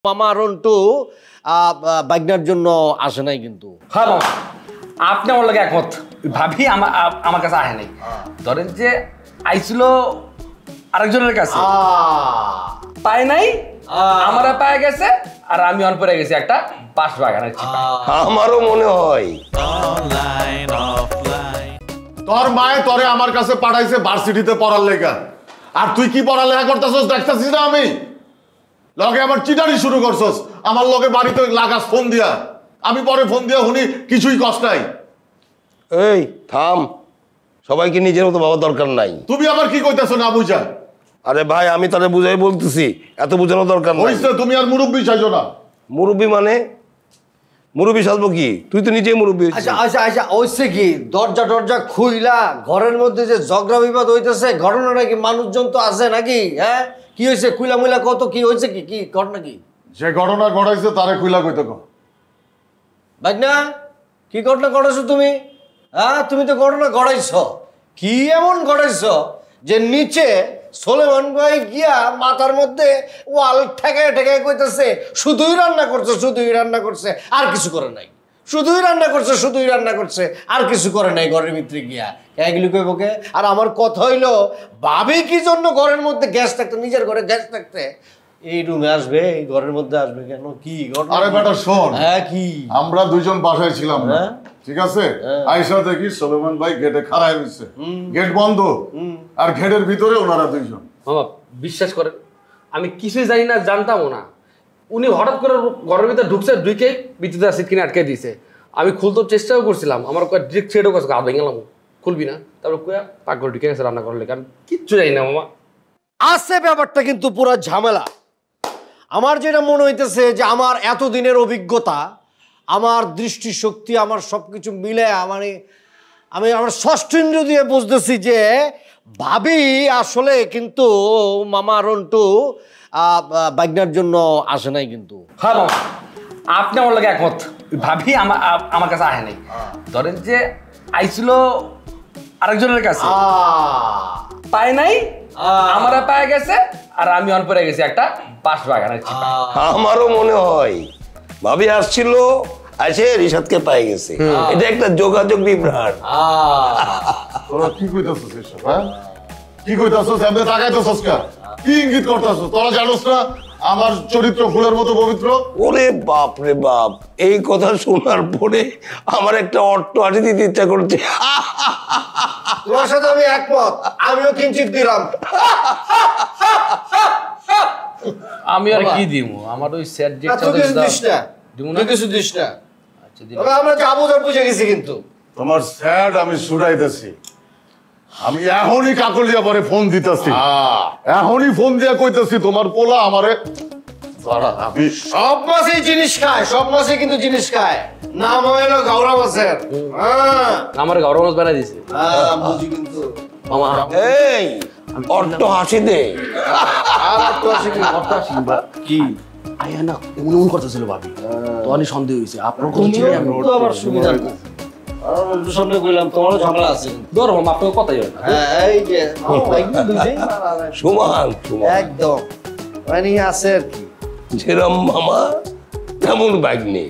মামা রন্টু বাগনার জন্য আসে নাই কিন্তু। হ্যাঁ মামা, আপনি আমার লাগে একমত। ভাবি আমার কাছে আসে নাই। ধরেন যে আইছিল আরেকজনের কাছে, পায় নাই, আমারা পায় গেছে, আর আমি অন পরে গেছি একটা বাঁশ বাগানের চিপা। আমারও মনে হয় তোর মায়ে তোরে আমার কাছে পাঠাইছে ভার্সিটিতে পড়ার লেখা, আর তুই কি পড়ালেখা করতেছিস দেখতেছিস না? আমি লগে আমার চিটারি শুরু করছস, আমার লগে বাড়িতে লাগাস ফোন দিয়া। আমি পরে ফোন দিয়া শুনি কিছুই কষ্ট নাই। এই থাম, সবাইকে নিজের মতো ভাবার দরকার নাই। তুমি আবার কি কইতেছো না বুঝা? আরে ভাই, আমি তারে বুঝাই বলতেছি, এত বুঝানোর দরকার নাই। হইছে, তুমি আর মুরব্বি চাইছো না। মুরব্বি মানে মুরব্বি সাজবো কি? তুই তো নিজেই মুরব্বি। আচ্ছা আচ্ছা আচ্ছা, ওইসে কি দরজা টরজা খুইলা ঘরের মধ্যে যে ঝগড়া বিবাদ হইতেছে, ঘটনাটা কি মানুষজন তো আছে নাকি? হ্যাঁ, কি হয়েছে? খুইলা মুইলা কত কি হয়েছে? কি কি ঘটনা কি? যে ঘটনা ঘটাইছে তারে খুইলা কইতে কো। বাগনা, কি ঘটনা ঘটাইছো তুমি? হ্যাঁ, তুমি তো ঘটনা ঘটাইছ। কি এমন ঘটাইছ যে নিচে সোলেমান ভাই গিয়া মাথার মধ্যে ওয়াল ঠেকায় ঠেকায় কইতেছে শুধুই রান্না করছে, শুধুই রান্না করছে, আর কিছু করে নাই। শুধুই রান্না করছে, শুধুই রান্না করছে, আর কিছু করে নাই ঘরের ভিতরে গিয়া। এগুলি কইবকে? আর আমার কথা হইলো, ভাবি কি জন্য ঘরের মধ্যে গ্যাস থাকতে, নিজের ঘরে গ্যাস থাকতে এই রুমে আসবে, এই ঘরের মধ্যে আসবে কেন? কি ঘটনা? আরে বেটা শোন, হ্যাঁ কি? আমরা দুইজন বাসায় ছিলাম না, ঠিক আছে? আয়সা দেখি সোলেমান ভাই গেটে খাড়ায় রইছে, গেট বন্ধ, আর গেটের ভিতরে ওনারা দুইজন। মামা বিশ্বাস করেন, আমি কিছুই জানি না, জানতামও না। উনি হঠাৎ করে ঘরের ভিতরে ঢুকছে, ঢুকে ভিতরে সিট কিনে আটকে দিয়েছে। আমি খুলতে চেষ্টাও করছিলাম, আমার ডিরেক্ট ছেড়েও কাছে গা ভেঙে গেলাম, খুলবি না। তারপর কুয়া পাকঘর ঢুকে গেছে রান্না করার লেগে। আমি কিচ্ছু জানি না মামা। আছে ব্যাপারটা কিন্তু পুরো ঝামেলা। আমার যেটা মনে হইতেছে যে আমার এতদিনের অভিজ্ঞতা, আমার দৃষ্টিশক্তি, আমার সব কিছু মিলে আমি আমার ষষ্ঠ ইন্দ্রিয় দিয়ে বুঝতেছি যে ভাবি আসলে কিন্তু মামা রন্টু বাগনার জন্য আসে নাই কিন্তু। হ্যাঁ মামা, আপনি আমার লাগে একমত। ভাবি আমার কাছে আসে নাই। ধরেন যে আইছিল আরেকজনের কাছে, পায় নাই, আমারা পায় গেছে, আর আমি অন পরে গেছি একটা বাঁশ বাগানের চিপা। আমারও মনে হয় ভাবি আসছিল, আসে রিশাদকে পাই গেছে। এটা একটা যোগাযোগ বিভ্রাট। তোরা কি কইতাছস এসব? হ্যাঁ, কি কইতাছস? এমনি তাকাইতাছস কা? কি ইঙ্গিত করতাছস? তোরা জানোস না আমার চরিত্র ফুলের মতো পবিত্র? ওরে বাপ রে বাপ, এই কথা শোনার পরে আমার একটা অট্ট হাসি দিতে ইচ্ছা করছে। তোমার সাথে আমি একমত, আমিও কিঞ্চিত দিলাম। আমি আর কি দিব? আমার ওই সেট যে আমরা যাবো, বুঝে গেছি কিন্তু তোমার স্যাড আমি ছুটাইতেছি। আমি এখনই কাকলিয়া পরে ফোন দিতেছি, এখনই ফোন দিয়ে কইতেছি তোমার পোলা আমারে। আমি সব মাছই জিনিস খায়, সব মাছই কিন্তু জিনিস খায়। নাম হইলো গাওরা মাছের। আমার গাওরা মাছ বানাই দিছে বুঝি কিন্তু মামা। এই অট্ট হাসি দে। কি আয়া না এমন করতেছিল ভাবি, তো অনেক সন্দেহ হয়েছে। আপনার কথা ছিল আবার সুবিধা সামনে কইলাম তোমারও ঝামেলা আছে। ধরো মামা, আপনার কথাই হয় না। এই যে সমান একদম মানে আছে আর কি। যেরম মামা তেমন বাগ্নে।